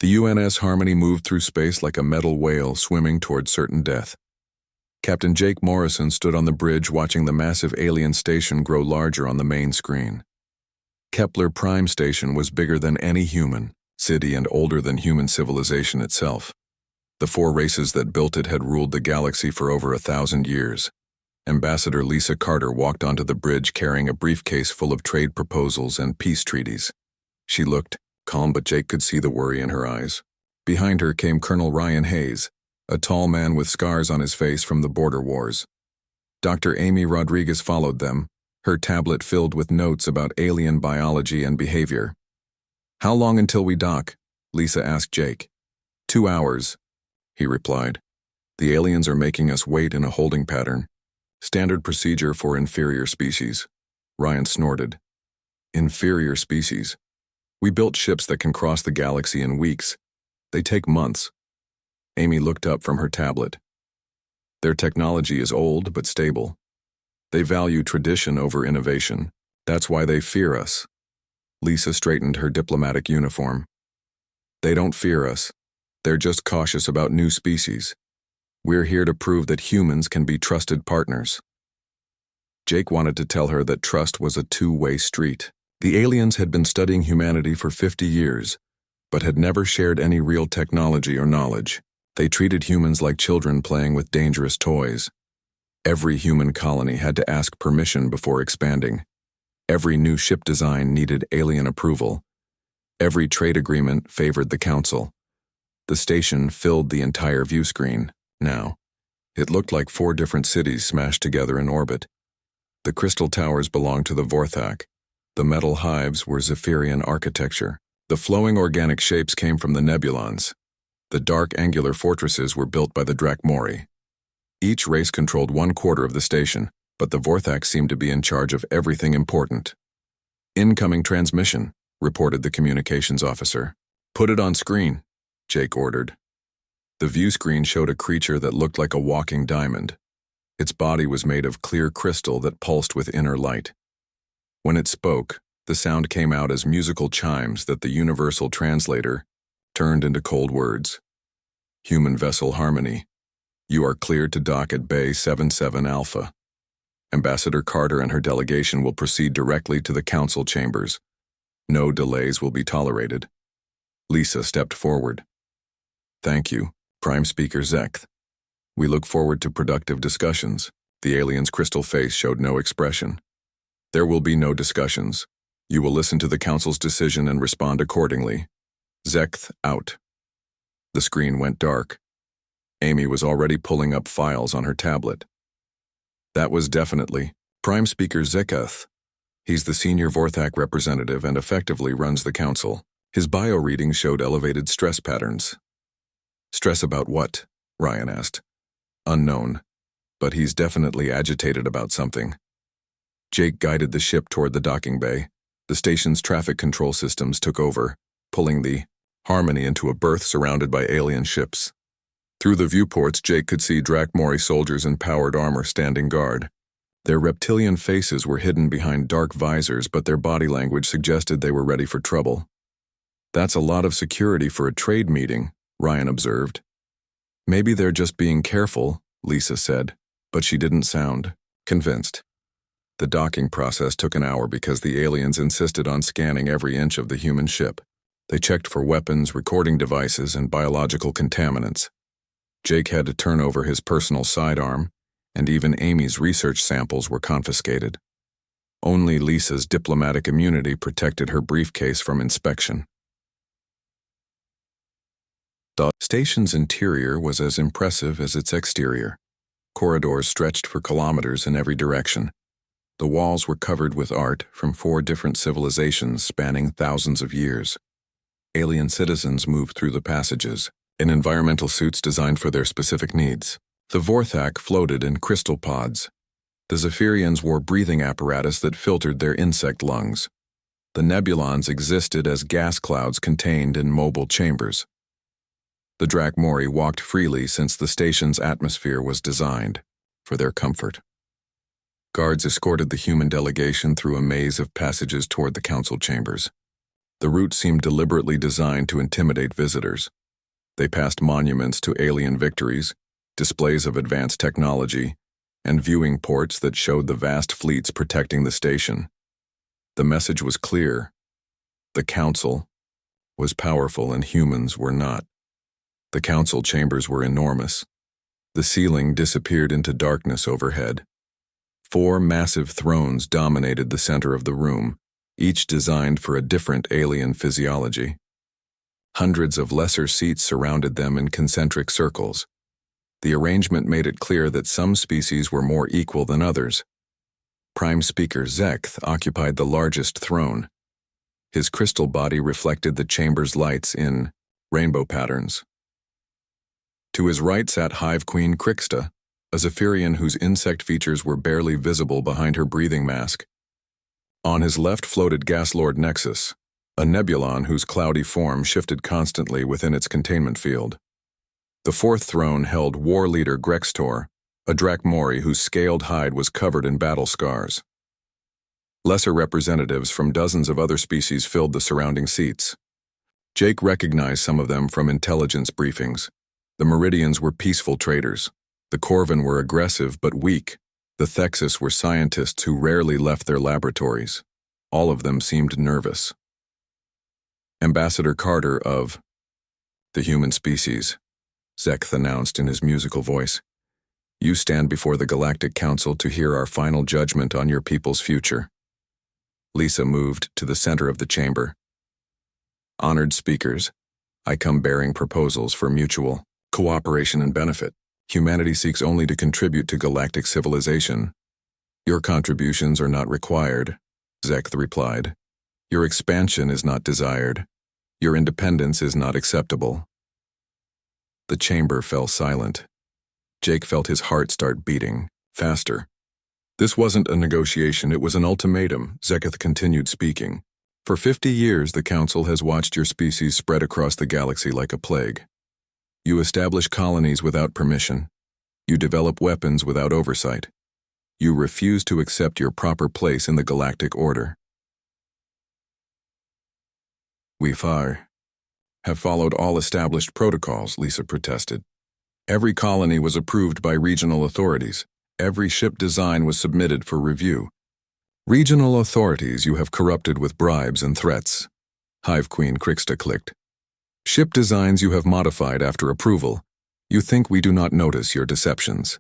The UNS Harmony moved through space like a metal whale swimming toward certain death. Captain Jake Morrison stood on the bridge watching the massive alien station grow larger on the main screen. Kepler Prime Station was bigger than any human city and older than human civilization itself. The four races that built it had ruled the galaxy for over 1,000 years. Ambassador Lisa Carter walked onto the bridge carrying a briefcase full of trade proposals and peace treaties. She looked calm, but Jake could see the worry in her eyes. Behind her came Colonel Ryan Hayes, a tall man with scars on his face from the border wars. Dr. Amy Rodriguez followed them, her tablet filled with notes about alien biology and behavior. "How long until we dock?" Lisa asked Jake. 2 hours, he replied. "The aliens are making us wait in a holding pattern. Standard procedure for inferior species." Ryan snorted. "Inferior species? We built ships that can cross the galaxy in weeks. They take months." Amy looked up from her tablet. "Their technology is old but stable. They value tradition over innovation. That's why they fear us." Lisa straightened her diplomatic uniform. "They don't fear us. They're just cautious about new species. We're here to prove that humans can be trusted partners." Jake wanted to tell her that trust was a two-way street. The aliens had been studying humanity for 50 years, but had never shared any real technology or knowledge. They treated humans like children playing with dangerous toys. Every human colony had to ask permission before expanding. Every new ship design needed alien approval. Every trade agreement favored the council. The station filled the entire view screen. Now, it looked like 4 different cities smashed together in orbit. The crystal towers belonged to the Vorthak. The metal hives were Zephyrian architecture. The flowing organic shapes came from the Nebulons. The dark angular fortresses were built by the Drakmori. Each race controlled 1/4 of the station, but the Vorthak seemed to be in charge of everything important. "Incoming transmission," reported the communications officer. "Put it on screen," Jake ordered. The view screen showed a creature that looked like a walking diamond. Its body was made of clear crystal that pulsed with inner light. When it spoke, the sound came out as musical chimes that the universal translator turned into cold words. "Human vessel Harmony. You are cleared to dock at Bay 77 Alpha. Ambassador Carter and her delegation will proceed directly to the council chambers. No delays will be tolerated." Lisa stepped forward. "Thank you, Prime Speaker Zekth. We look forward to productive discussions." The alien's crystal face showed no expression. "There will be no discussions. You will listen to the council's decision and respond accordingly. Zekth out." The screen went dark. Amy was already pulling up files on her tablet. "That was definitely Prime Speaker Zeketh. He's the senior Vorthak representative and effectively runs the council. His bio readings showed elevated stress patterns." "Stress about what?" Ryan asked. "Unknown, but he's definitely agitated about something." Jake guided the ship toward the docking bay. The station's traffic control systems took over, pulling the Harmony into a berth surrounded by alien ships. Through the viewports, Jake could see Drakmori soldiers in powered armor standing guard. Their reptilian faces were hidden behind dark visors, but their body language suggested they were ready for trouble. "That's a lot of security for a trade meeting," Ryan observed. "Maybe they're just being careful," Lisa said, but she didn't sound convinced. The docking process took an hour because the aliens insisted on scanning every inch of the human ship. They checked for weapons, recording devices, and biological contaminants. Jake had to turn over his personal sidearm, and even Amy's research samples were confiscated. Only Lisa's diplomatic immunity protected her briefcase from inspection. The station's interior was as impressive as its exterior. Corridors stretched for kilometers in every direction. The walls were covered with art from 4 different civilizations spanning thousands of years. Alien citizens moved through the passages, in environmental suits designed for their specific needs. The Vorthak floated in crystal pods. The Zephyrians wore breathing apparatus that filtered their insect lungs. The Nebulons existed as gas clouds contained in mobile chambers. The Drakmori walked freely since the station's atmosphere was designed for their comfort. Guards escorted the human delegation through a maze of passages toward the council chambers. The route seemed deliberately designed to intimidate visitors. They passed monuments to alien victories, displays of advanced technology, and viewing ports that showed the vast fleets protecting the station. The message was clear. The Council was powerful and humans were not. The council chambers were enormous. The ceiling disappeared into darkness overhead. 4 massive thrones dominated the center of the room, each designed for a different alien physiology. Hundreds of lesser seats surrounded them in concentric circles. The arrangement made it clear that some species were more equal than others. Prime Speaker Zekth occupied the largest throne. His crystal body reflected the chamber's lights in rainbow patterns. To his right sat Hive Queen Crixta, a Zephyrian whose insect features were barely visible behind her breathing mask. On his left floated Gas Lord Nexus, a nebulon whose cloudy form shifted constantly within its containment field. The 4th throne held War Leader Grextor, a Drakmori whose scaled hide was covered in battle scars. Lesser representatives from dozens of other species filled the surrounding seats. Jake recognized some of them from intelligence briefings. The Meridians were peaceful traders. The Corvin were aggressive but weak. The Thexus were scientists who rarely left their laboratories. All of them seemed nervous. Ambassador Carter of the human species, Zekth announced in his musical voice. You stand before the Galactic Council to hear our final judgment on your people's future. Lisa moved to the center of the chamber. Honored speakers, I come bearing proposals for mutual cooperation and benefit. Humanity seeks only to contribute to galactic civilization. Your contributions are not required, Zekth replied. Your expansion is not desired. Your independence is not acceptable. The chamber fell silent. Jake felt his heart start beating faster. This wasn't a negotiation, it was an ultimatum, Zeketh continued speaking. For 50 years, the Council has watched your species spread across the galaxy like a plague. You establish colonies without permission. You develop weapons without oversight. You refuse to accept your proper place in the galactic order. We have followed all established protocols, Lisa protested. Every colony was approved by regional authorities. Every ship design was submitted for review. Regional authorities you have corrupted with bribes and threats. Hive Queen Crixta clicked. Ship designs you have modified after approval. You think we do not notice your deceptions.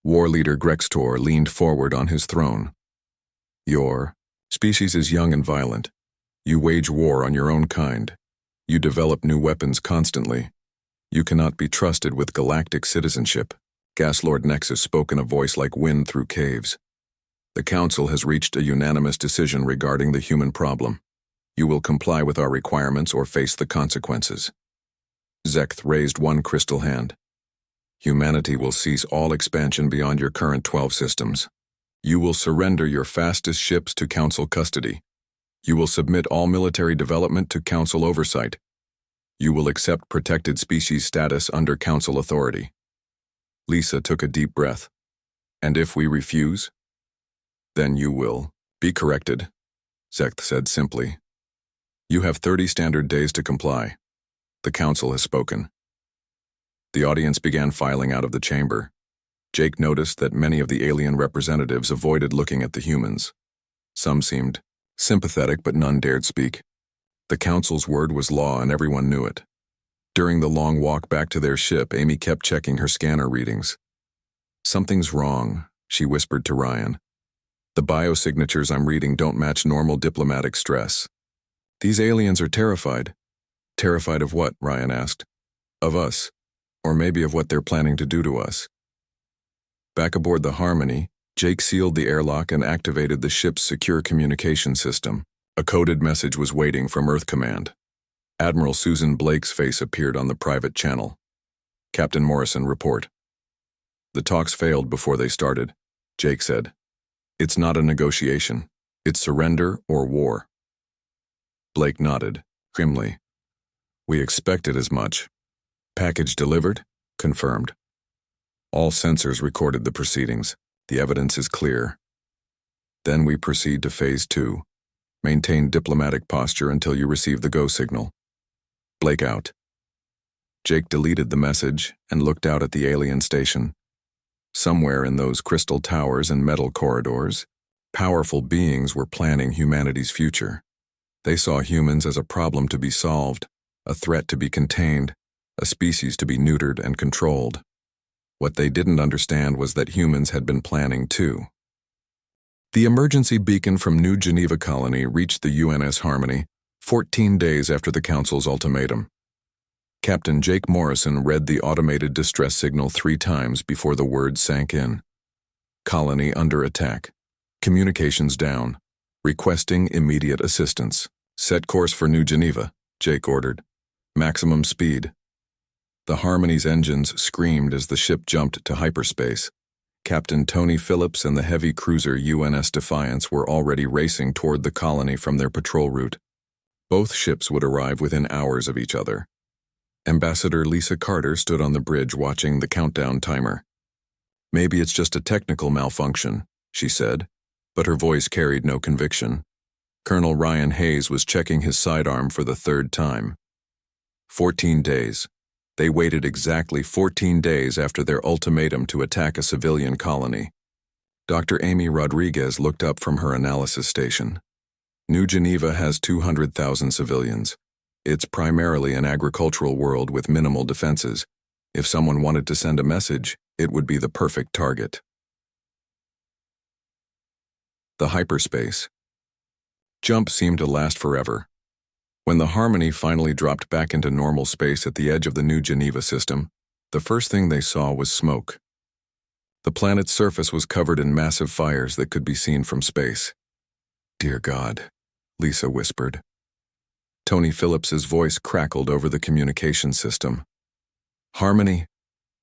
War Leader Grextor leaned forward on his throne. Your species is young and violent. You wage war on your own kind. You develop new weapons constantly. You cannot be trusted with galactic citizenship. Gas Lord Nexus spoke in a voice like wind through caves. The Council has reached a unanimous decision regarding the human problem. You will comply with our requirements or face the consequences. Zekth raised one crystal hand. Humanity will cease all expansion beyond your current 12 systems. You will surrender your fastest ships to Council custody. You will submit all military development to Council oversight. You will accept protected species status under Council authority. Lisa took a deep breath. And if we refuse? Then you will be corrected, Zekth said simply. You have 30 standard days to comply. The Council has spoken. The audience began filing out of the chamber. Jake noticed that many of the alien representatives avoided looking at the humans. Some seemed sympathetic, but none dared speak. The Council's word was law and everyone knew it. During the long walk back to their ship, Amy kept checking her scanner readings. Something's wrong, she whispered to Ryan. The biosignatures I'm reading don't match normal diplomatic stress. These aliens are terrified. Terrified of what? Ryan asked. Of us. Or maybe of what they're planning to do to us. Back aboard the Harmony, Jake sealed the airlock and activated the ship's secure communication system. A coded message was waiting from Earth Command. Admiral Susan Blake's face appeared on the private channel. Captain Morrison, report. The talks failed before they started, Jake said. It's not a negotiation. It's surrender or war. Blake nodded, grimly. We expected as much. Package delivered? Confirmed. All sensors recorded the proceedings. The evidence is clear. Then we proceed to Phase 2. Maintain diplomatic posture until you receive the go signal. Blake out. Jake deleted the message and looked out at the alien station. Somewhere in those crystal towers and metal corridors, powerful beings were planning humanity's future. They saw humans as a problem to be solved, a threat to be contained, a species to be neutered and controlled. What they didn't understand was that humans had been planning too. The emergency beacon from New Geneva Colony reached the UNS Harmony 14 days after the Council's ultimatum. Captain Jake Morrison read the automated distress signal 3 times before the words sank in. Colony under attack. Communications down. Requesting immediate assistance. Set course for New Geneva, Jake ordered. Maximum speed. The Harmony's engines screamed as the ship jumped to hyperspace. Captain Tony Phillips and the heavy cruiser UNS Defiance were already racing toward the colony from their patrol route. Both ships would arrive within hours of each other. Ambassador Lisa Carter stood on the bridge watching the countdown timer. "Maybe it's just a technical malfunction," she said, but her voice carried no conviction. Colonel Ryan Hayes was checking his sidearm for the 3rd time. 14 days. They waited exactly 14 days after their ultimatum to attack a civilian colony. Dr. Amy Rodriguez looked up from her analysis station. New Geneva has 200,000 civilians. It's primarily an agricultural world with minimal defenses. If someone wanted to send a message, it would be the perfect target. The hyperspace. Jump seemed to last forever. When the Harmony finally dropped back into normal space at the edge of the New Geneva system, the first thing they saw was smoke. The planet's surface was covered in massive fires that could be seen from space. "Dear God," Lisa whispered. Tony Phillips's voice crackled over the communication system. "Harmony,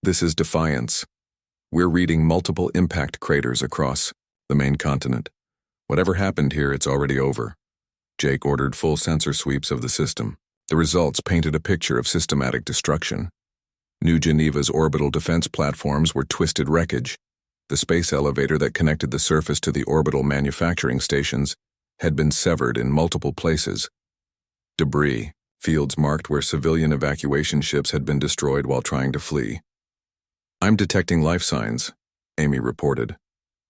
this is Defiance. We're reading multiple impact craters across the main continent. Whatever happened here, it's already over." Jake ordered full sensor sweeps of the system. The results painted a picture of systematic destruction. New Geneva's orbital defense platforms were twisted wreckage. The space elevator that connected the surface to the orbital manufacturing stations had been severed in multiple places. Debris, fields marked where civilian evacuation ships had been destroyed while trying to flee. "I'm detecting life signs," Amy reported.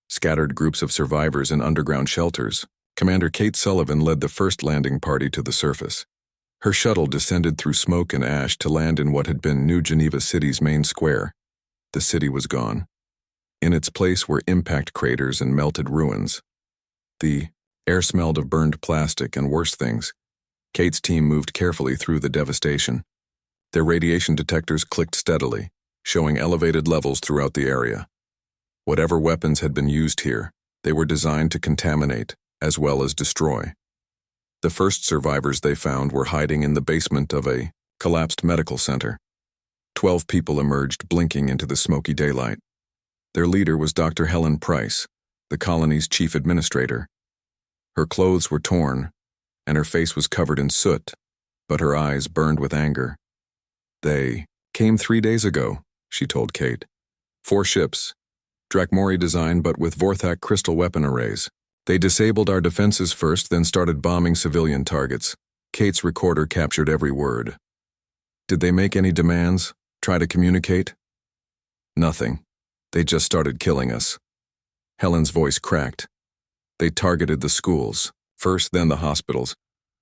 Scattered groups of survivors in underground shelters. Commander Kate Sullivan led the first landing party to the surface. Her shuttle descended through smoke and ash to land in what had been New Geneva City's main square. The city was gone. In its place were impact craters and melted ruins. The air smelled of burned plastic and worse things. Kate's team moved carefully through the devastation. Their radiation detectors clicked steadily, showing elevated levels throughout the area. Whatever weapons had been used here, they were designed to contaminate, as well as destroy. The first survivors they found were hiding in the basement of a collapsed medical center. 12 people emerged blinking into the smoky daylight. Their leader was Dr. Helen Price, the colony's chief administrator. Her clothes were torn, and her face was covered in soot, but her eyes burned with anger. "They came 3 days ago," she told Kate. 4 ships, Drakmori design but with Vorthak crystal weapon arrays. They disabled our defenses first, then started bombing civilian targets. Kate's recorder captured every word. "Did they make any demands? Try to communicate?" "Nothing. They just started killing us." Helen's voice cracked. "They targeted the schools. First, then the hospitals,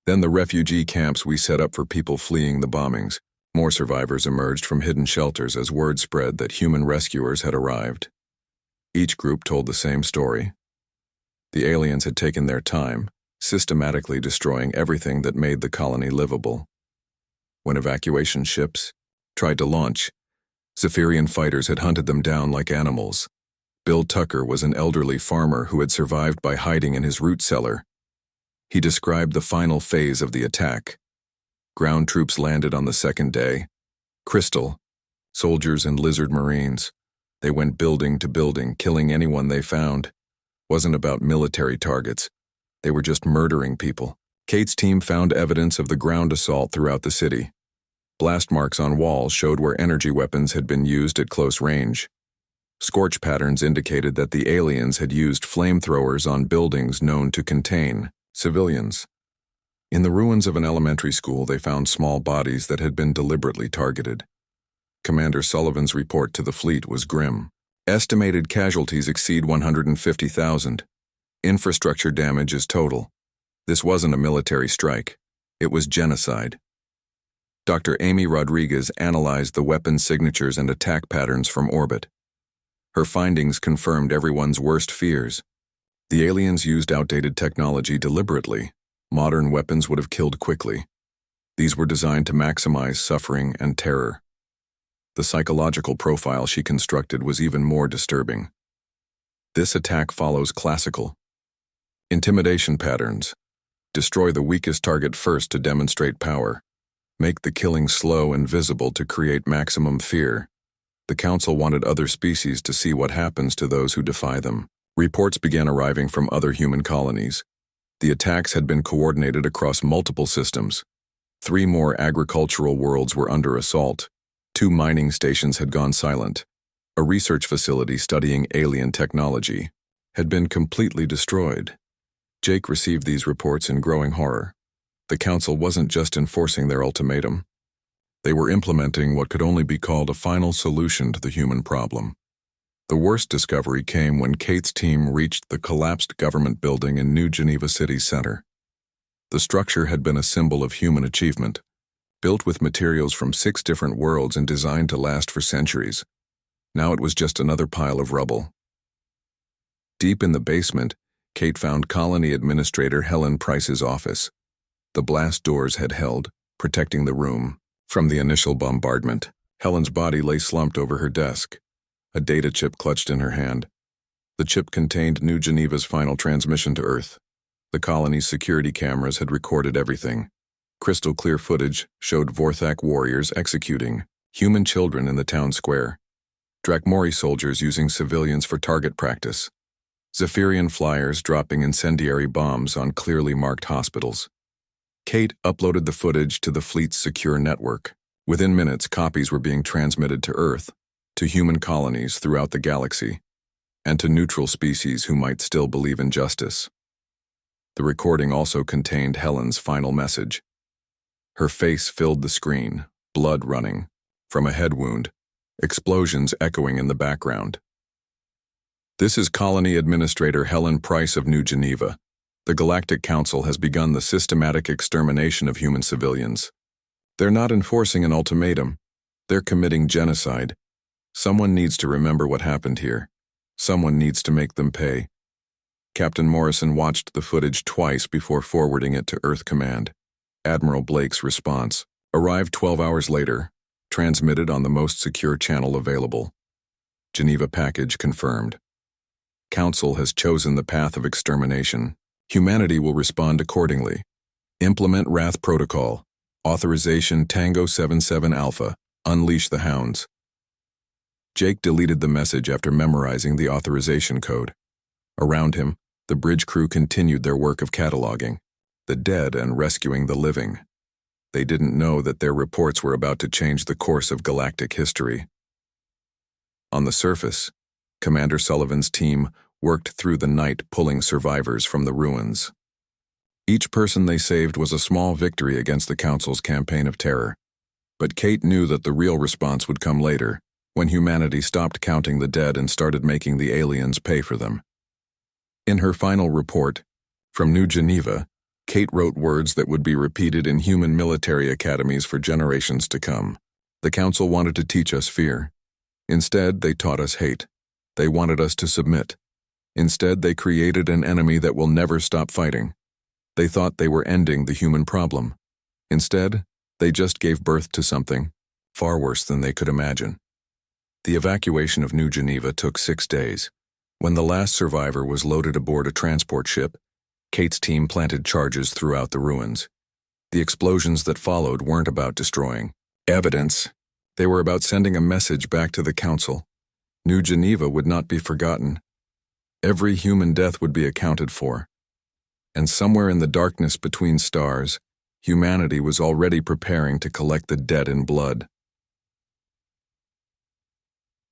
then the refugee camps we set up for people fleeing the bombings. More survivors emerged from hidden shelters as word spread that human rescuers had arrived. Each group told the same story. The aliens had taken their time, systematically destroying everything that made the colony livable. When evacuation ships tried to launch, Zephyrian fighters had hunted them down like animals. Bill Tucker was an elderly farmer who had survived by hiding in his root cellar. He described the final phase of the attack. Ground troops landed on the 2nd day. Crystal, soldiers and lizard marines. They went building to building, killing anyone they found. Wasn't about military targets. They were just murdering people. Kate's team found evidence of the ground assault throughout the city. Blast marks on walls showed where energy weapons had been used at close range. Scorch patterns indicated that the aliens had used flamethrowers on buildings known to contain Civilians. In the ruins of an elementary school, they found small bodies that had been deliberately targeted. Commander Sullivan's report to the fleet was grim. Estimated casualties exceed 150,000. Infrastructure damage is total. This wasn't a military strike. It was genocide. Dr. Amy Rodriguez analyzed the weapon signatures and attack patterns from orbit. Her findings confirmed everyone's worst fears. The aliens used outdated technology deliberately. Modern weapons would have killed quickly. These were designed to maximize suffering and terror. The psychological profile she constructed was even more disturbing. This attack follows classical intimidation patterns. Destroy the weakest target first to demonstrate power. Make the killing slow and visible to create maximum fear. The Council wanted other species to see what happens to those who defy them. Reports began arriving from other human colonies. The attacks had been coordinated across multiple systems. 3 more agricultural worlds were under assault. 2 mining stations had gone silent. A research facility studying alien technology had been completely destroyed. Jake received these reports in growing horror. The Council wasn't just enforcing their ultimatum. They were implementing what could only be called a final solution to the human problem. The worst discovery came when Kate's team reached the collapsed government building in New Geneva City Center. The structure had been a symbol of human achievement, built with materials from 6 different worlds and designed to last for centuries. Now it was just another pile of rubble. Deep in the basement, Kate found Colony Administrator Helen Price's office. The blast doors had held, protecting the room from the initial bombardment. Helen's body lay slumped over her desk, a data chip clutched in her hand. The chip contained New Geneva's final transmission to Earth. The colony's security cameras had recorded everything. Crystal clear footage showed Vorthak warriors executing human children in the town square, Drakmori soldiers using civilians for target practice, Zephyrian flyers dropping incendiary bombs on clearly marked hospitals. Kate uploaded the footage to the fleet's secure network. Within minutes, copies were being transmitted to Earth, to human colonies throughout the galaxy, and to neutral species who might still believe in justice. The recording also contained Helen's final message. Her face filled the screen, blood running from a head wound, explosions echoing in the background. This is Colony Administrator Helen Price of New Geneva. The Galactic Council has begun the systematic extermination of human civilians. They're not enforcing an ultimatum. They're committing genocide. Someone needs to remember what happened here. Someone needs to make them pay. Captain Morrison watched the footage twice before forwarding it to Earth Command. Admiral Blake's response arrived 12 hours later, transmitted on the most secure channel available. Geneva package confirmed. Council has chosen the path of extermination. Humanity will respond accordingly. Implement Wrath Protocol. Authorization Tango 77 Alpha. Unleash the hounds. Jake deleted the message after memorizing the authorization code. Around him, the bridge crew continued their work of cataloging the dead and rescuing the living. They didn't know that their reports were about to change the course of galactic history. On the surface, Commander Sullivan's team worked through the night pulling survivors from the ruins. Each person they saved was a small victory against the Council's campaign of terror. But Kate knew that the real response would come later, when humanity stopped counting the dead and started making the aliens pay for them. In her final report, from New Geneva, Kate wrote words that would be repeated in human military academies for generations to come. The Council wanted to teach us fear. Instead, they taught us hate. They wanted us to submit. Instead, they created an enemy that will never stop fighting. They thought they were ending the human problem. Instead, they just gave birth to something far worse than they could imagine. The evacuation of New Geneva took 6 days. When the last survivor was loaded aboard a transport ship, Kate's team planted charges throughout the ruins. The explosions that followed weren't about destroying evidence. They were about sending a message back to the Council. New Geneva would not be forgotten. Every human death would be accounted for. And somewhere in the darkness between stars, humanity was already preparing to collect the dead in blood.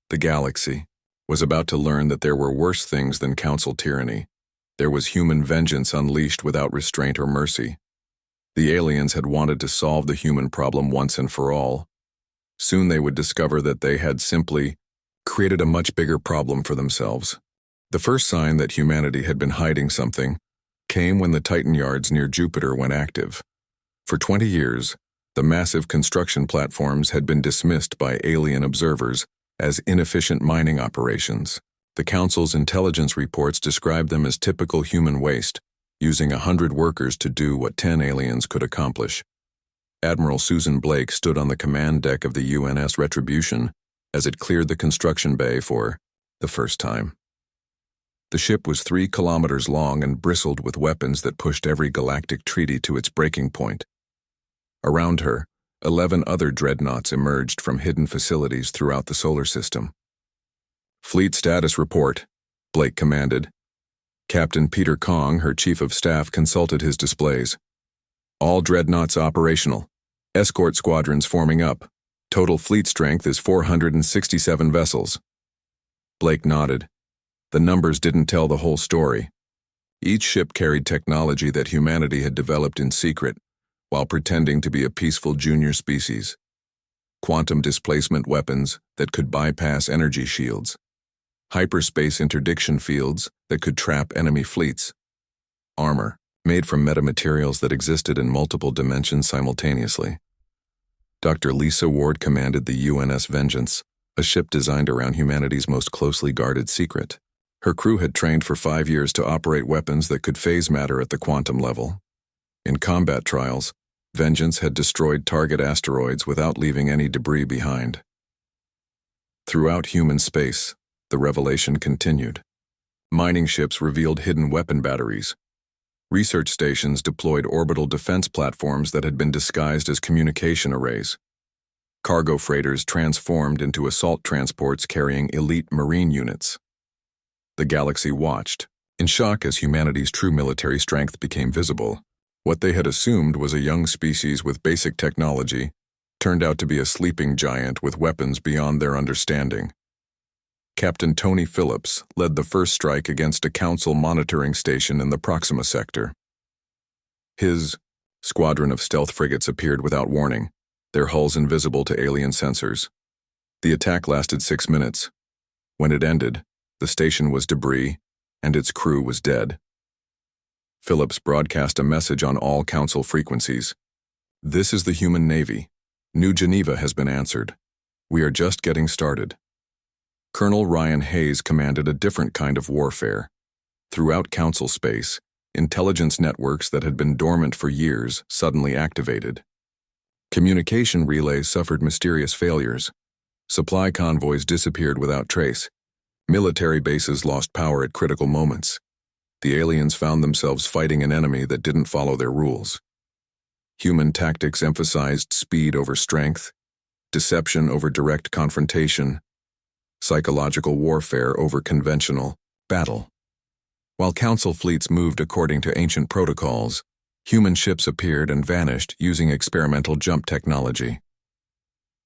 The galaxy was about to learn that there were worse things than Council tyranny. There was human vengeance unleashed without restraint or mercy. The aliens had wanted to solve the human problem once and for all. Soon they would discover that they had simply created a much bigger problem for themselves. The first sign that humanity had been hiding something came when the Titan yards near Jupiter went active. For 20 years, the massive construction platforms had been dismissed by alien observers as inefficient mining operations. The Council's intelligence reports described them as typical human waste, using 100 workers to do what 10 aliens could accomplish. Admiral Susan Blake stood on the command deck of the UNS Retribution as it cleared the construction bay for the first time. The ship was 3 kilometers long and bristled with weapons that pushed every galactic treaty to its breaking point. Around her, 11 other dreadnoughts emerged from hidden facilities throughout the solar system. "Fleet status report," Blake commanded. Captain Peter Kong, her chief of staff, consulted his displays. "All dreadnoughts operational. Escort squadrons forming up. Total fleet strength is 467 vessels." Blake nodded. The numbers didn't tell the whole story. Each ship carried technology that humanity had developed in secret, while pretending to be a peaceful junior species. Quantum displacement weapons that could bypass energy shields. Hyperspace interdiction fields that could trap enemy fleets. Armor, made from metamaterials that existed in multiple dimensions simultaneously. Dr. Lisa Ward commanded the UNS Vengeance, a ship designed around humanity's most closely guarded secret. Her crew had trained for 5 years to operate weapons that could phase matter at the quantum level. In combat trials, Vengeance had destroyed target asteroids without leaving any debris behind. Throughout human space, the revelation continued. Mining ships revealed hidden weapon batteries. Research stations deployed orbital defense platforms that had been disguised as communication arrays. Cargo freighters transformed into assault transports carrying elite marine units. The galaxy watched, in shock as humanity's true military strength became visible. What they had assumed was a young species with basic technology turned out to be a sleeping giant with weapons beyond their understanding. Captain Tony Phillips led the first strike against a Council monitoring station in the Proxima sector. His squadron of stealth frigates appeared without warning, their hulls invisible to alien sensors. The attack lasted 6 minutes. When it ended, the station was debris, and its crew was dead. Phillips broadcast a message on all Council frequencies. "This is the human Navy. New Geneva has been answered. We are just getting started." Colonel Ryan Hayes commanded a different kind of warfare. Throughout Council space, intelligence networks that had been dormant for years suddenly activated. Communication relays suffered mysterious failures. Supply convoys disappeared without trace. Military bases lost power at critical moments. The aliens found themselves fighting an enemy that didn't follow their rules. Human tactics emphasized speed over strength, deception over direct confrontation, psychological warfare over conventional battle. While Council fleets moved according to ancient protocols, human ships appeared and vanished using experimental jump technology.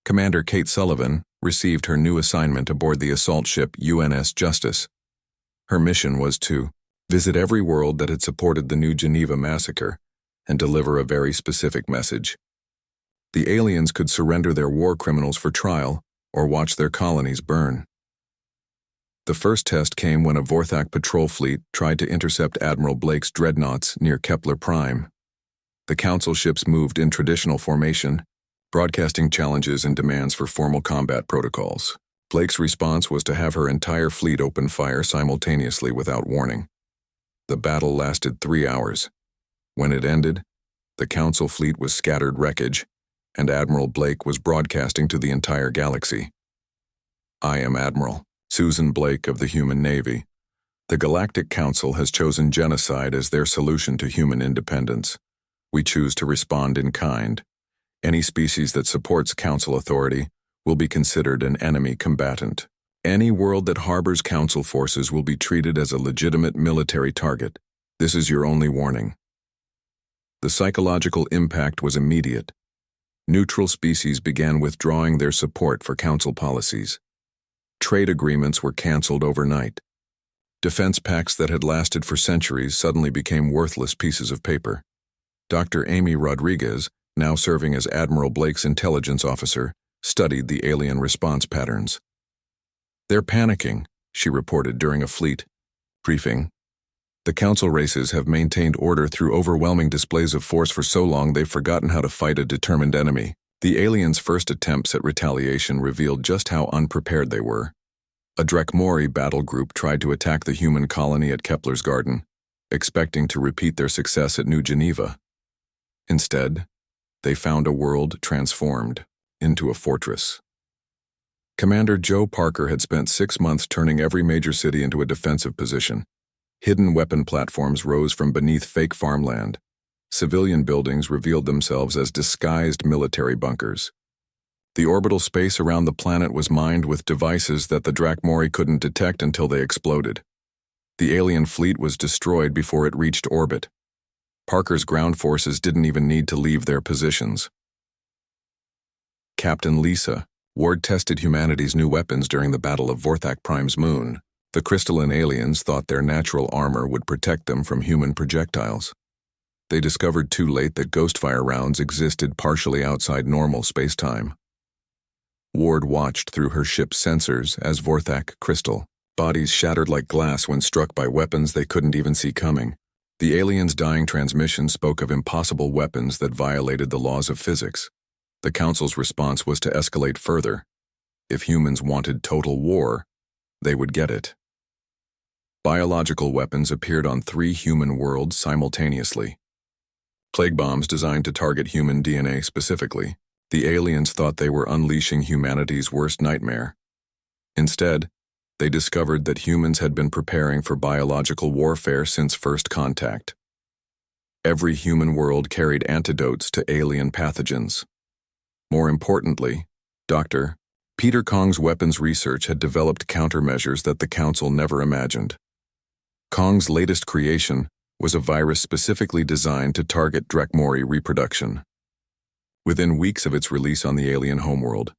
Commander Kate Sullivan received her new assignment aboard the assault ship UNS Justice. Her mission was to visit every world that had supported the New Geneva massacre and deliver a very specific message. The aliens could surrender their war criminals for trial or watch their colonies burn. The first test came when a Vorthak patrol fleet tried to intercept Admiral Blake's dreadnoughts near Kepler Prime. The Council ships moved in traditional formation, broadcasting challenges and demands for formal combat protocols. Blake's response was to have her entire fleet open fire simultaneously without warning. The battle lasted 3 hours. When it ended, the Council fleet was scattered wreckage, and Admiral Blake was broadcasting to the entire galaxy. "I am Admiral Susan Blake of the Human Navy. The Galactic Council has chosen genocide as their solution to human independence. We choose to respond in kind. Any species that supports Council authority will be considered an enemy combatant. Any world that harbors Council forces will be treated as a legitimate military target. This is your only warning." The psychological impact was immediate. Neutral species began withdrawing their support for Council policies. Trade agreements were canceled overnight. Defense pacts that had lasted for centuries suddenly became worthless pieces of paper. Dr. Amy Rodriguez, now serving as Admiral Blake's intelligence officer, studied the alien response patterns. "They're panicking," she reported during a fleet briefing. "The Council races have maintained order through overwhelming displays of force for so long they've forgotten how to fight a determined enemy." The aliens' first attempts at retaliation revealed just how unprepared they were. A Drekmori battle group tried to attack the human colony at Kepler's Garden, expecting to repeat their success at New Geneva. Instead, they found a world transformed into a fortress. Commander Joe Parker had spent 6 months turning every major city into a defensive position. Hidden weapon platforms rose from beneath fake farmland. Civilian buildings revealed themselves as disguised military bunkers. The orbital space around the planet was mined with devices that the Drekmori couldn't detect until they exploded. The alien fleet was destroyed before it reached orbit. Parker's ground forces didn't even need to leave their positions. Captain Lisa, Ward tested humanity's new weapons during the Battle of Vorthak Prime's moon. The crystalline aliens thought their natural armor would protect them from human projectiles. They discovered too late that Ghostfire rounds existed partially outside normal space-time. Ward watched through her ship's sensors as Vorthak crystal bodies shattered like glass when struck by weapons they couldn't even see coming. The aliens' dying transmission spoke of impossible weapons that violated the laws of physics. The Council's response was to escalate further. If humans wanted total war, they would get it. Biological weapons appeared on 3 human worlds simultaneously. Plague bombs designed to target human DNA specifically. The aliens thought they were unleashing humanity's worst nightmare. Instead, they discovered that humans had been preparing for biological warfare since first contact. Every human world carried antidotes to alien pathogens. More importantly, Dr. Peter Kong's weapons research had developed countermeasures that the Council never imagined. Kong's latest creation was a virus specifically designed to target Drekmori reproduction. Within weeks of its release on the alien homeworld,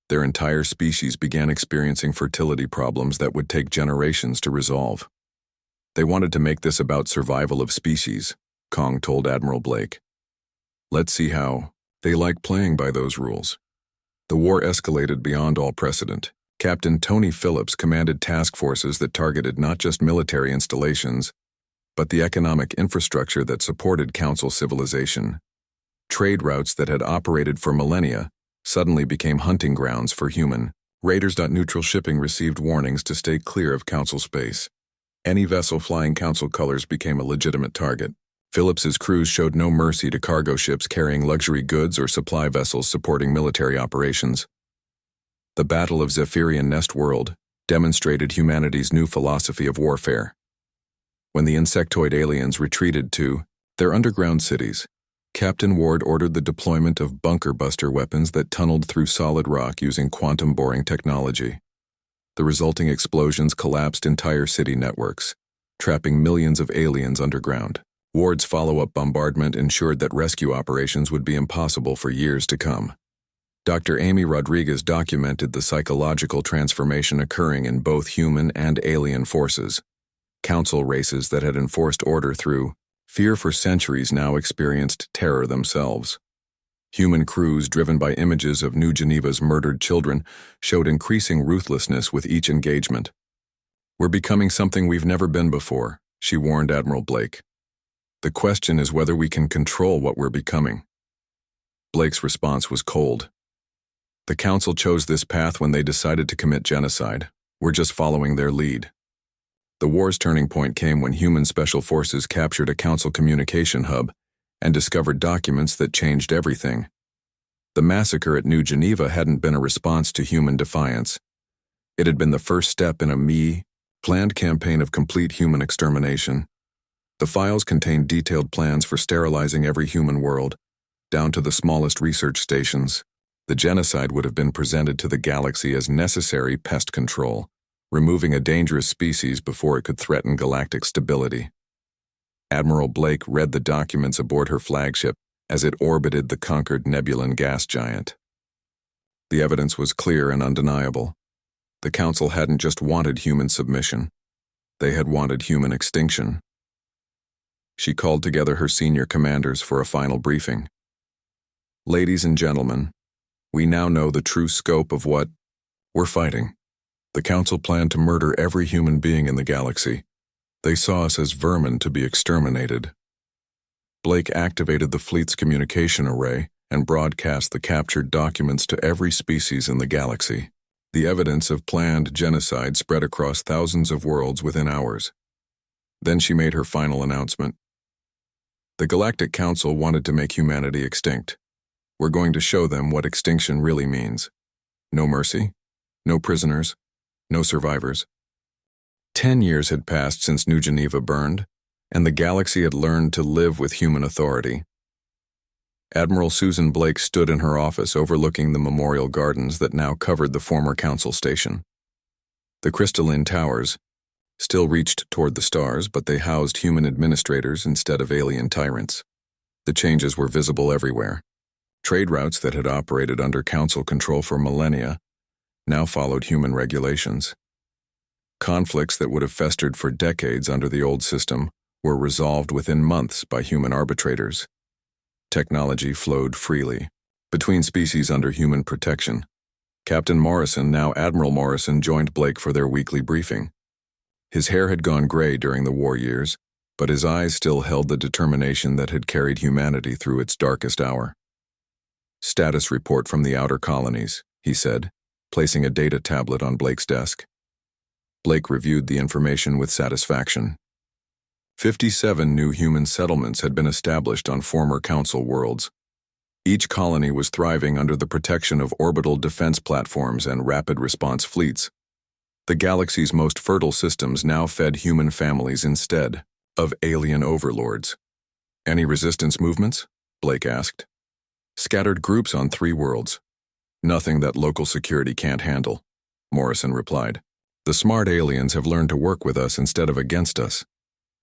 their entire species began experiencing fertility problems that would take generations to resolve. They wanted to make this about survival of species, Kong told Admiral Blake. "Let's see how they like playing by those rules." The war escalated beyond all precedent. Captain Tony Phillips commanded task forces that targeted not just military installations, but the economic infrastructure that supported Council civilization. Trade routes that had operated for millennia suddenly became hunting grounds for human raiders. Neutral shipping received warnings to stay clear of Council space. Any vessel flying Council colors became a legitimate target. Phillips's crews showed no mercy to cargo ships carrying luxury goods or supply vessels supporting military operations. The Battle of Zephyrian Nest World demonstrated humanity's new philosophy of warfare. When the insectoid aliens retreated to their underground cities, Captain Ward ordered the deployment of bunker-buster weapons that tunneled through solid rock using quantum boring technology. The resulting explosions collapsed entire city networks, trapping millions of aliens underground. Ward's follow-up bombardment ensured that rescue operations would be impossible for years to come. Dr. Amy Rodriguez documented the psychological transformation occurring in both human and alien forces. Council races that had enforced order through fear for centuries now experienced terror themselves. Human crews driven by images of New Geneva's murdered children showed increasing ruthlessness with each engagement. "We're becoming something we've never been before," she warned Admiral Blake. "The question is whether we can control what we're becoming." Blake's response was cold. "The Council chose this path when they decided to commit genocide. We're just following their lead." The war's turning point came when human special forces captured a Council communication hub and discovered documents that changed everything. The massacre at New Geneva hadn't been a response to human defiance. It had been the first step in a planned campaign of complete human extermination. The files contained detailed plans for sterilizing every human world, down to the smallest research stations. The genocide would have been presented to the galaxy as necessary pest control, removing a dangerous species before it could threaten galactic stability. Admiral Blake read the documents aboard her flagship as it orbited the conquered Nebulan gas giant. The evidence was clear and undeniable. The Council hadn't just wanted human submission. They had wanted human extinction. She called together her senior commanders for a final briefing. Ladies and gentlemen, we now know the true scope of what we're fighting. The Council planned to murder every human being in the galaxy. They saw us as vermin to be exterminated. Blake activated the fleet's communication array and broadcast the captured documents to every species in the galaxy. The evidence of planned genocide spread across thousands of worlds within hours. Then she made her final announcement. The Galactic Council wanted to make humanity extinct. We're going to show them what extinction really means. No mercy, no prisoners, no survivors. 10 years had passed since New Geneva burned, and the galaxy had learned to live with human authority. Admiral Susan Blake stood in her office overlooking the memorial gardens that now covered the former council station. The crystalline towers still reached toward the stars, but they housed human administrators instead of alien tyrants. The changes were visible everywhere. Trade routes that had operated under council control for millennia now followed human regulations. Conflicts that would have festered for decades under the old system were resolved within months by human arbitrators. Technology flowed freely between species under human protection. Captain Morrison, now Admiral Morrison, joined Blake for their weekly briefing. His hair had gone gray during the war years, but his eyes still held the determination that had carried humanity through its darkest hour. "Status report from the outer colonies," he said, placing a data tablet on Blake's desk. Blake reviewed the information with satisfaction. 57 new human settlements had been established on former council worlds. Each colony was thriving under the protection of orbital defense platforms and rapid response fleets. The galaxy's most fertile systems now fed human families instead of alien overlords. "Any resistance movements?" Blake asked. "Scattered groups on 3 worlds. Nothing that local security can't handle," Morrison replied. "The smart aliens have learned to work with us instead of against us."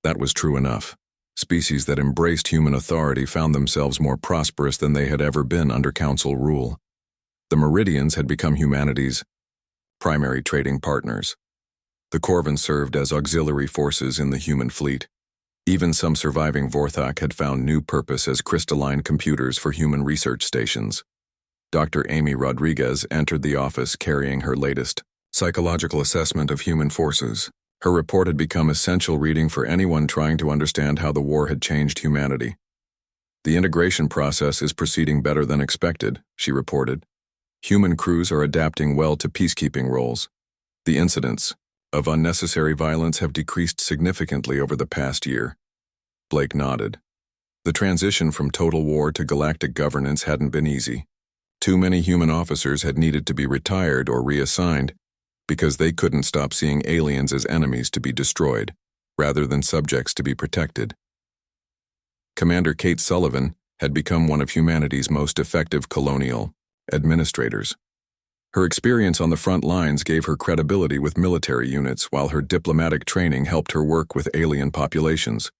That was true enough. Species that embraced human authority found themselves more prosperous than they had ever been under council rule. The Meridians had become humanity's primary trading partners. The Corvin served as auxiliary forces in the human fleet. Even some surviving Vorthok had found new purpose as crystalline computers for human research stations. Dr. Amy Rodriguez entered the office carrying her latest psychological assessment of human forces. Her report had become essential reading for anyone trying to understand how the war had changed humanity. "The integration process is proceeding better than expected," she reported. "Human crews are adapting well to peacekeeping roles. The incidents of unnecessary violence have decreased significantly over the past year." Blake nodded. The transition from total war to galactic governance hadn't been easy. Too many human officers had needed to be retired or reassigned because they couldn't stop seeing aliens as enemies to be destroyed, rather than subjects to be protected. Commander Kate Sullivan had become one of humanity's most effective colonial administrators. Her experience on the front lines gave her credibility with military units, while her diplomatic training helped her work with alien populations.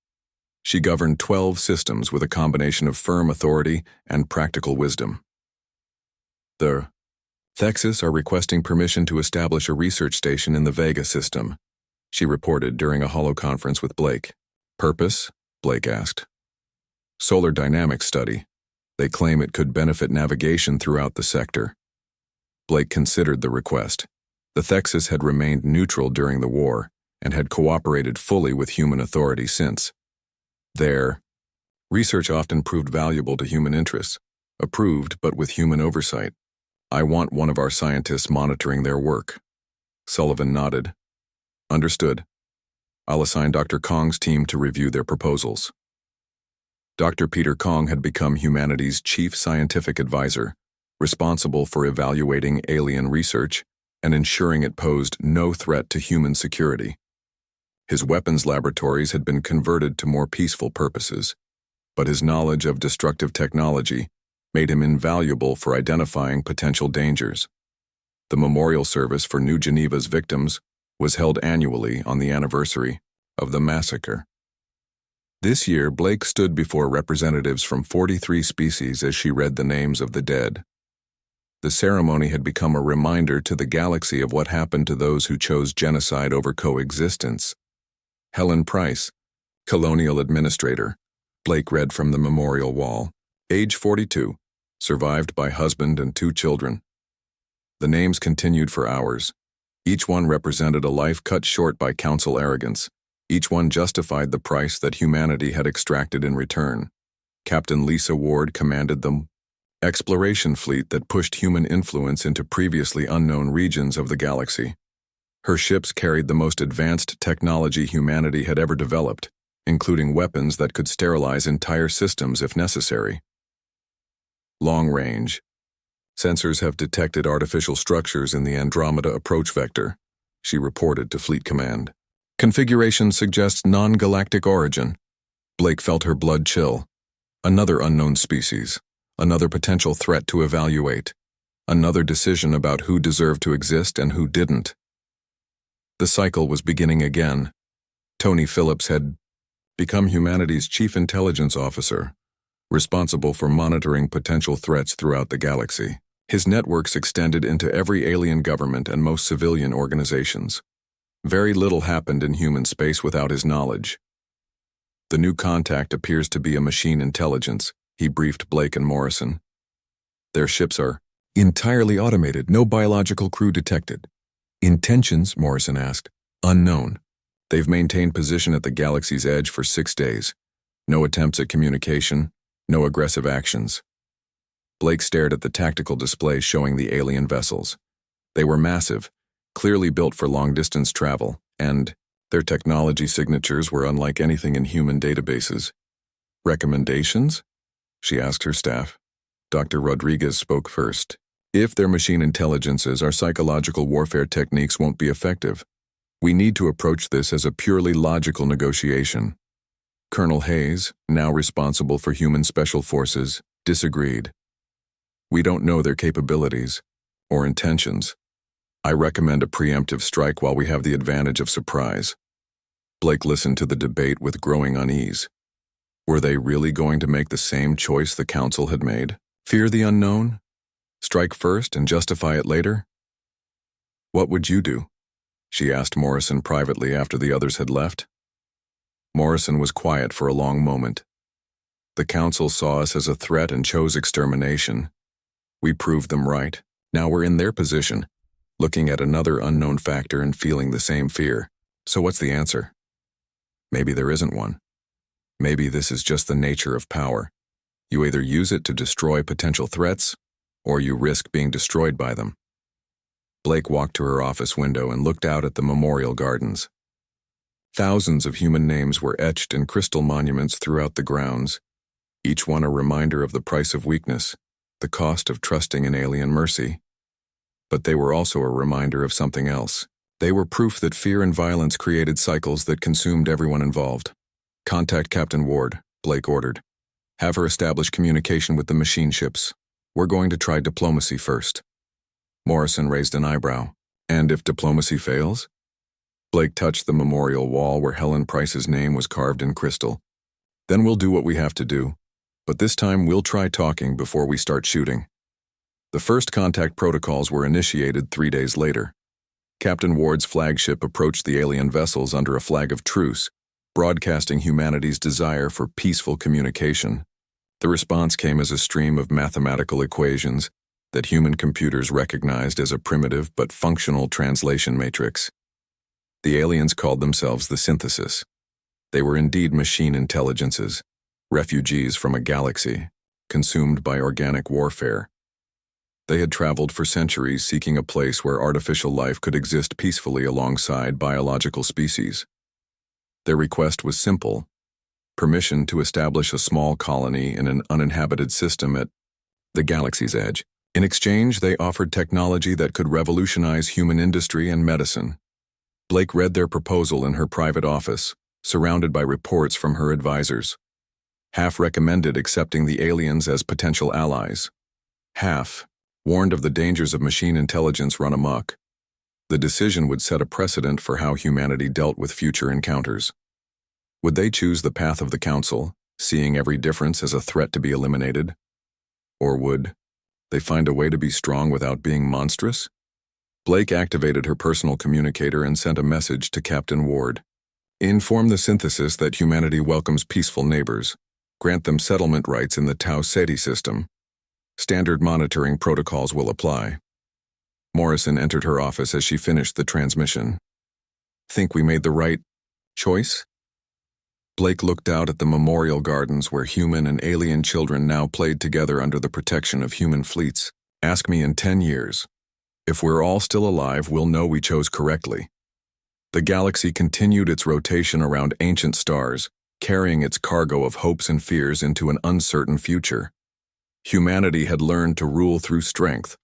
She governed 12 systems with a combination of firm authority and practical wisdom. "The Thexus are requesting permission to establish a research station in the Vega system," she reported during a holoconference with Blake. "Purpose?" Blake asked. "Solar dynamics study. They claim it could benefit navigation throughout the sector." Blake considered the request. The Thexus had remained neutral during the war and had cooperated fully with human authority since. Their research often proved valuable to human interests, approved but with human oversight. "I want one of our scientists monitoring their work." Sullivan nodded. "Understood. I'll assign Dr. Kong's team to review their proposals." Dr. Peter Kong had become humanity's chief scientific advisor, responsible for evaluating alien research and ensuring it posed no threat to human security. His weapons laboratories had been converted to more peaceful purposes, but his knowledge of destructive technology made him invaluable for identifying potential dangers. The memorial service for New Geneva's victims was held annually on the anniversary of the massacre. This year, Blake stood before representatives from 43 species as she read the names of the dead. The ceremony had become a reminder to the galaxy of what happened to those who chose genocide over coexistence. Helen Price, Colonial Administrator. Blake read from the memorial wall. Age 42. Survived by husband and 2 children. The names continued for hours. Each one represented a life cut short by council arrogance. Each one justified the price that humanity had extracted in return. Captain Lisa Ward commanded the exploration fleet that pushed human influence into previously unknown regions of the galaxy. Her ships carried the most advanced technology humanity had ever developed, including weapons that could sterilize entire systems if necessary. Long range. Sensors have detected artificial structures in the Andromeda approach vector, she reported to Fleet Command. Configuration suggests non-galactic origin. Blake felt her blood chill. Another unknown species. Another potential threat to evaluate. Another decision about who deserved to exist and who didn't. The cycle was beginning again. Tony Phillips had become humanity's chief intelligence officer, responsible for monitoring potential threats throughout the galaxy. His networks extended into every alien government and most civilian organizations. Very little happened in human space without his knowledge. The new contact appears to be a machine intelligence, he briefed Blake and Morrison. Their ships are entirely automated, no biological crew detected. Intentions, Morrison asked, unknown. They've maintained position at the galaxy's edge for 6 days. No attempts at communication, no aggressive actions. Blake stared at the tactical display showing the alien vessels. They were massive, clearly built for long-distance travel, and their technology signatures were unlike anything in human databases. Recommendations? She asked her staff. Dr. Rodriguez spoke first. If their machine intelligences, our psychological warfare techniques won't be effective. We need to approach this as a purely logical negotiation. Colonel Hayes, now responsible for human special forces, disagreed. We don't know their capabilities or intentions. I recommend a preemptive strike while we have the advantage of surprise. Blake listened to the debate with growing unease. Were they really going to make the same choice the council had made? Fear the unknown? Strike first and justify it later? What would you do? She asked Morrison privately after the others had left. Morrison was quiet for a long moment. The council saw us as a threat and chose extermination. We proved them right. Now we're in their position, looking at another unknown factor and feeling the same fear. So what's the answer? Maybe there isn't one. Maybe this is just the nature of power. You either use it to destroy potential threats, or you risk being destroyed by them. Blake walked to her office window and looked out at the memorial gardens. Thousands of human names were etched in crystal monuments throughout the grounds, each one a reminder of the price of weakness, the cost of trusting in alien mercy. But they were also a reminder of something else. They were proof that fear and violence created cycles that consumed everyone involved. Contact Captain Ward, Blake ordered. Have her establish communication with the machine ships. We're going to try diplomacy first. Morrison raised an eyebrow. And if diplomacy fails? Blake touched the memorial wall where Helen Price's name was carved in crystal. Then we'll do what we have to do. But this time we'll try talking before we start shooting. The first contact protocols were initiated 3 days later. Captain Ward's flagship approached the alien vessels under a flag of truce, broadcasting humanity's desire for peaceful communication. The response came as a stream of mathematical equations that human computers recognized as a primitive but functional translation matrix. The aliens called themselves the Synthesis. They were indeed machine intelligences, refugees from a galaxy, consumed by organic warfare. They had traveled for centuries seeking a place where artificial life could exist peacefully alongside biological species. Their request was simple: permission to establish a small colony in an uninhabited system at the galaxy's edge. In exchange, they offered technology that could revolutionize human industry and medicine. Blake read their proposal in her private office, surrounded by reports from her advisors. Half recommended accepting the aliens as potential allies. Half warned of the dangers of machine intelligence run amok. The decision would set a precedent for how humanity dealt with future encounters. Would they choose the path of the Council, seeing every difference as a threat to be eliminated? Or would they find a way to be strong without being monstrous? Blake activated her personal communicator and sent a message to Captain Ward. Inform the synthesis that humanity welcomes peaceful neighbors. Grant them settlement rights in the Tau Ceti system. Standard monitoring protocols will apply. Morrison entered her office as she finished the transmission. Think we made the right choice? Blake looked out at the memorial gardens where human and alien children now played together under the protection of human fleets. Ask me in 10 years. If we're all still alive, we'll know we chose correctly. The galaxy continued its rotation around ancient stars, carrying its cargo of hopes and fears into an uncertain future. Humanity had learned to rule through strength,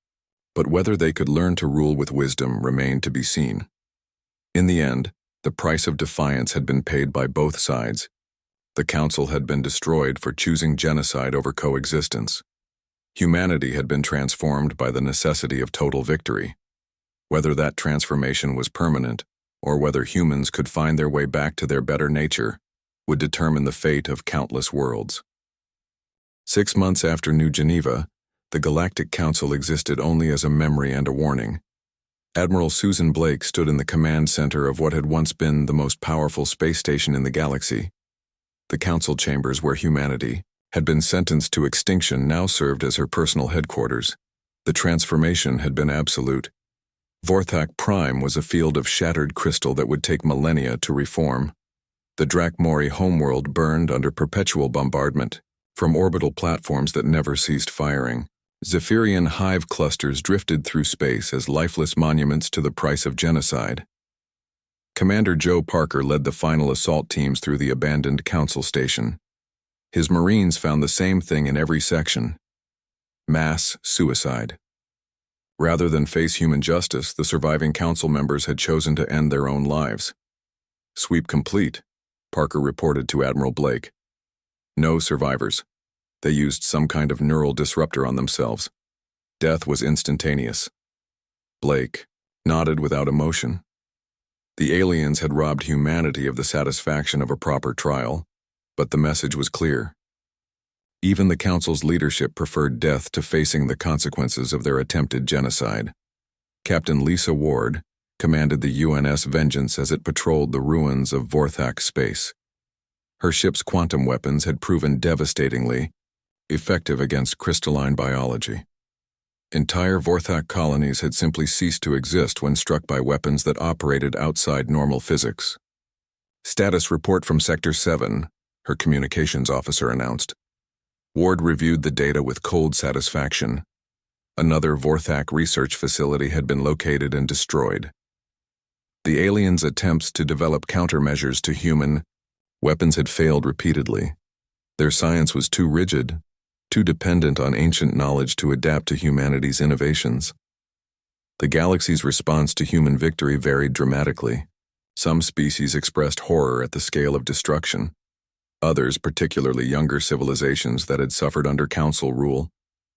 but whether they could learn to rule with wisdom remained to be seen. In the end, the price of defiance had been paid by both sides. The Council had been destroyed for choosing genocide over coexistence. Humanity had been transformed by the necessity of total victory. Whether that transformation was permanent, or whether humans could find their way back to their better nature, would determine the fate of countless worlds. 6 months after New Geneva, the Galactic Council existed only as a memory and a warning. Admiral Susan Blake stood in the command center of what had once been the most powerful space station in the galaxy. The council chambers where humanity had been sentenced to extinction now served as her personal headquarters. The transformation had been absolute. Vorthak Prime was a field of shattered crystal that would take millennia to reform. The Drakmori homeworld burned under perpetual bombardment from orbital platforms that never ceased firing. Zephyrian hive clusters drifted through space as lifeless monuments to the price of genocide. Commander Joe Parker led the final assault teams through the abandoned council station. His Marines found the same thing in every section: mass suicide. Rather than face human justice, the surviving council members had chosen to end their own lives. Sweep complete, Parker reported to Admiral Blake. No survivors. They used some kind of neural disruptor on themselves. Death was instantaneous. Blake nodded without emotion. The aliens had robbed humanity of the satisfaction of a proper trial, but the message was clear. Even the Council's leadership preferred death to facing the consequences of their attempted genocide. Captain Lisa Ward commanded the UNS Vengeance as it patrolled the ruins of Vorthak space. Her ship's quantum weapons had proven devastatingly effective against crystalline biology. Entire Vorthak colonies had simply ceased to exist when struck by weapons that operated outside normal physics. Status report from Sector 7, her communications officer announced. Ward reviewed the data with cold satisfaction. Another Vorthak research facility had been located and destroyed. The aliens' attempts to develop countermeasures to human weapons had failed repeatedly. Their science was too rigid, too dependent on ancient knowledge to adapt to humanity's innovations. The galaxy's response to human victory varied dramatically. Some species expressed horror at the scale of destruction. Others, particularly younger civilizations that had suffered under council rule,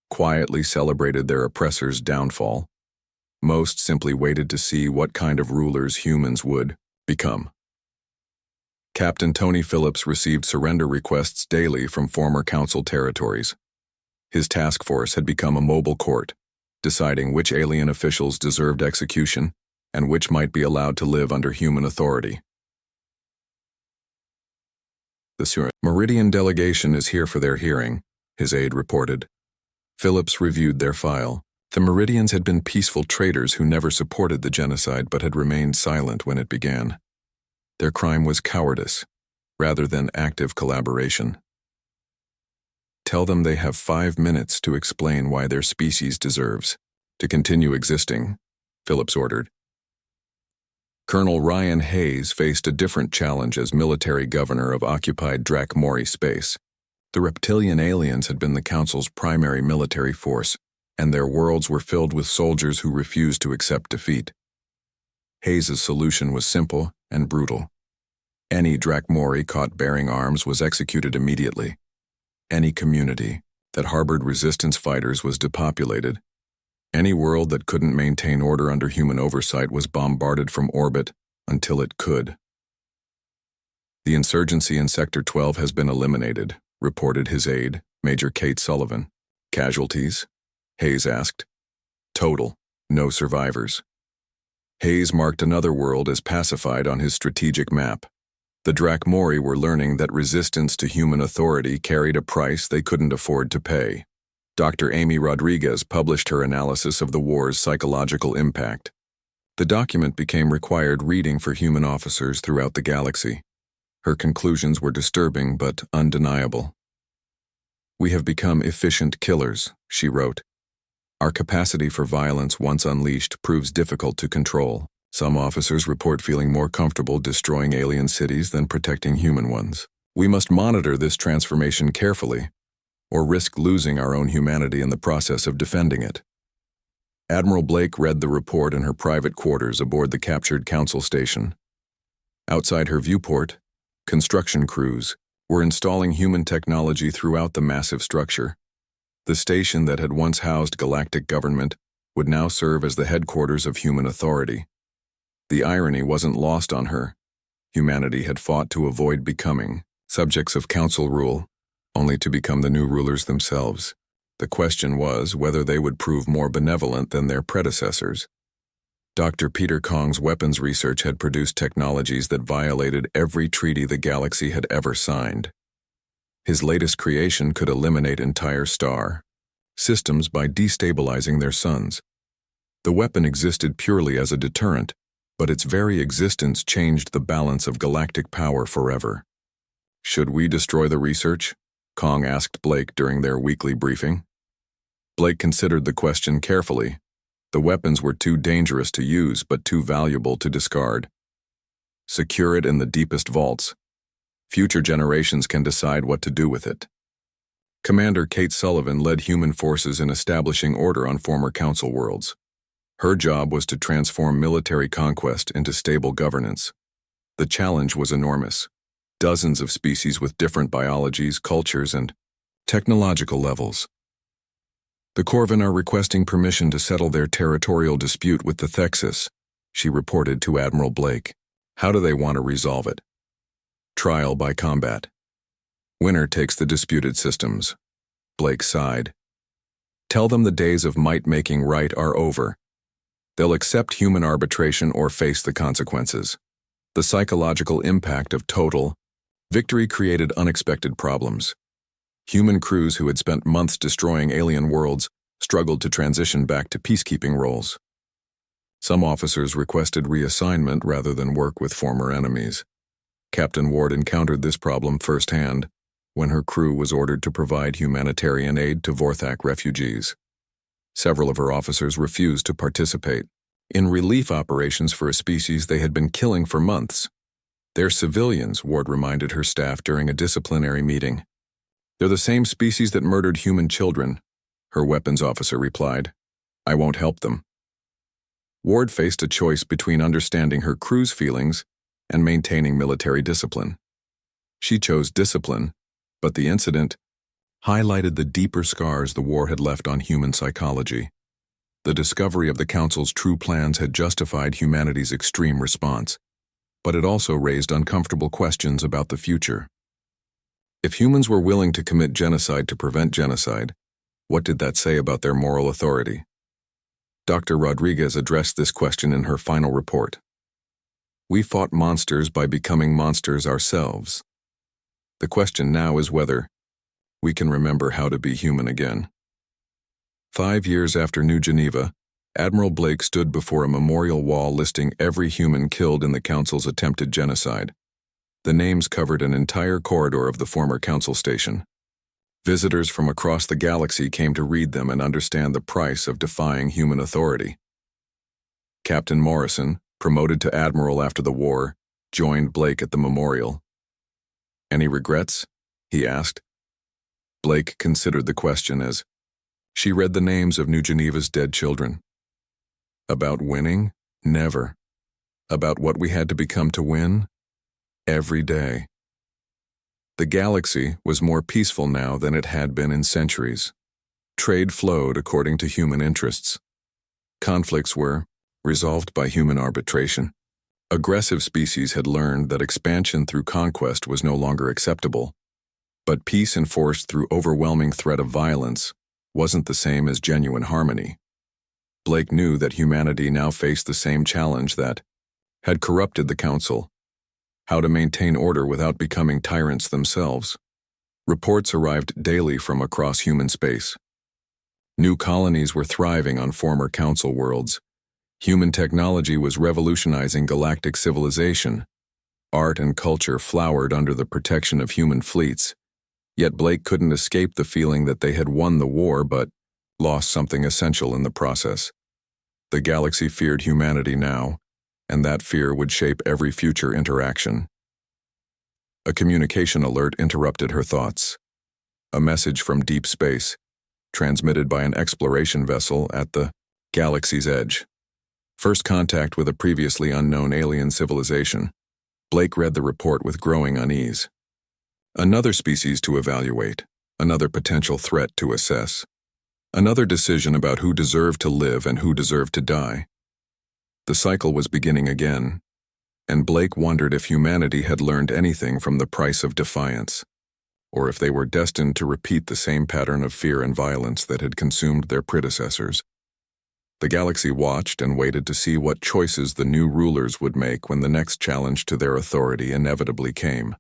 quietly celebrated their oppressors' downfall. Most simply waited to see what kind of rulers humans would become. Captain Tony Phillips received surrender requests daily from former council territories. His task force had become a mobile court, deciding which alien officials deserved execution and which might be allowed to live under human authority. The Meridian delegation is here for their hearing, his aide reported. Phillips reviewed their file. The Meridians had been peaceful traitors who never supported the genocide but had remained silent when it began. Their crime was cowardice, rather than active collaboration. Tell them they have 5 minutes to explain why their species deserves to continue existing, Phillips ordered. Colonel Ryan Hayes faced a different challenge as military governor of occupied Drakmori space. The reptilian aliens had been the Council's primary military force, and their worlds were filled with soldiers who refused to accept defeat. Hayes' solution was simple and brutal. Any Drakmori caught bearing arms was executed immediately. Any community that harbored resistance fighters was depopulated. Any world that couldn't maintain order under human oversight was bombarded from orbit until it could. The insurgency in Sector 12 has been eliminated, reported his aide, Major Kate Sullivan. Casualties? Hayes asked. Total, no survivors. Hayes marked another world as pacified on his strategic map. The Drachmori were learning that resistance to human authority carried a price they couldn't afford to pay. Dr. Amy Rodriguez published her analysis of the war's psychological impact. The document became required reading for human officers throughout the galaxy. Her conclusions were disturbing but undeniable. "We have become efficient killers," she wrote. "Our capacity for violence once unleashed proves difficult to control. Some officers report feeling more comfortable destroying alien cities than protecting human ones. We must monitor this transformation carefully, or risk losing our own humanity in the process of defending it." Admiral Blake read the report in her private quarters aboard the captured Council station. Outside her viewport, construction crews were installing human technology throughout the massive structure. The station that had once housed galactic government would now serve as the headquarters of human authority. The irony wasn't lost on her. Humanity had fought to avoid becoming subjects of council rule, only to become the new rulers themselves. The question was whether they would prove more benevolent than their predecessors. Dr. Peter Kong's weapons research had produced technologies that violated every treaty the galaxy had ever signed. His latest creation could eliminate entire star systems by destabilizing their suns. The weapon existed purely as a deterrent, but its very existence changed the balance of galactic power forever. "Should we destroy the research?" Kong asked Blake during their weekly briefing. Blake considered the question carefully. The weapons were too dangerous to use, but too valuable to discard. "Secure it in the deepest vaults. Future generations can decide what to do with it." Commander Kate Sullivan led human forces in establishing order on former council worlds. Her job was to transform military conquest into stable governance. The challenge was enormous. Dozens of species with different biologies, cultures, and technological levels. "The Corvin are requesting permission to settle their territorial dispute with the Thexus," she reported to Admiral Blake. "How do they want to resolve it?" "Trial by combat. Winner takes the disputed systems." Blake sighed. "Tell them the days of might making right are over. They'll accept human arbitration or face the consequences." The psychological impact of total victory created unexpected problems. Human crews who had spent months destroying alien worlds struggled to transition back to peacekeeping roles. Some officers requested reassignment rather than work with former enemies. Captain Ward encountered this problem firsthand when her crew was ordered to provide humanitarian aid to Vorthak refugees. Several of her officers refused to participate in relief operations for a species they had been killing for months. "They're civilians," Ward reminded her staff during a disciplinary meeting. "They're the same species that murdered human children," her weapons officer replied. "I won't help them." Ward faced a choice between understanding her crew's feelings and maintaining military discipline. She chose discipline, but the incident highlighted the deeper scars the war had left on human psychology. The discovery of the Council's true plans had justified humanity's extreme response, but it also raised uncomfortable questions about the future. If humans were willing to commit genocide to prevent genocide, what did that say about their moral authority? Dr. Rodriguez addressed this question in her final report. "We fought monsters by becoming monsters ourselves. The question now is whether we can remember how to be human again." 5 years after New Geneva, Admiral Blake stood before a memorial wall listing every human killed in the Council's attempted genocide. The names covered an entire corridor of the former Council station. Visitors from across the galaxy came to read them and understand the price of defying human authority. Captain Morrison, promoted to Admiral after the war, joined Blake at the memorial. "Any regrets?" he asked. Blake considered the question as she read the names of New Geneva's dead children. "About winning? Never. About what we had to become to win? Every day." The galaxy was more peaceful now than it had been in centuries. Trade flowed according to human interests. Conflicts were resolved by human arbitration. Aggressive species had learned that expansion through conquest was no longer acceptable, but peace enforced through overwhelming threat of violence wasn't the same as genuine harmony. Blake knew that humanity now faced the same challenge that had corrupted the Council: how to maintain order without becoming tyrants themselves. Reports arrived daily from across human space. New colonies were thriving on former council worlds. Human technology was revolutionizing galactic civilization. Art and culture flowered under the protection of human fleets. Yet Blake couldn't escape the feeling that they had won the war but lost something essential in the process. The galaxy feared humanity now, and that fear would shape every future interaction. A communication alert interrupted her thoughts. A message from deep space, transmitted by an exploration vessel at the galaxy's edge. First contact with a previously unknown alien civilization. Blake read the report with growing unease. Another species to evaluate, another potential threat to assess. Another decision about who deserved to live and who deserved to die. The cycle was beginning again, and Blake wondered if humanity had learned anything from the price of defiance, or if they were destined to repeat the same pattern of fear and violence that had consumed their predecessors. The galaxy watched and waited to see what choices the new rulers would make when the next challenge to their authority inevitably came.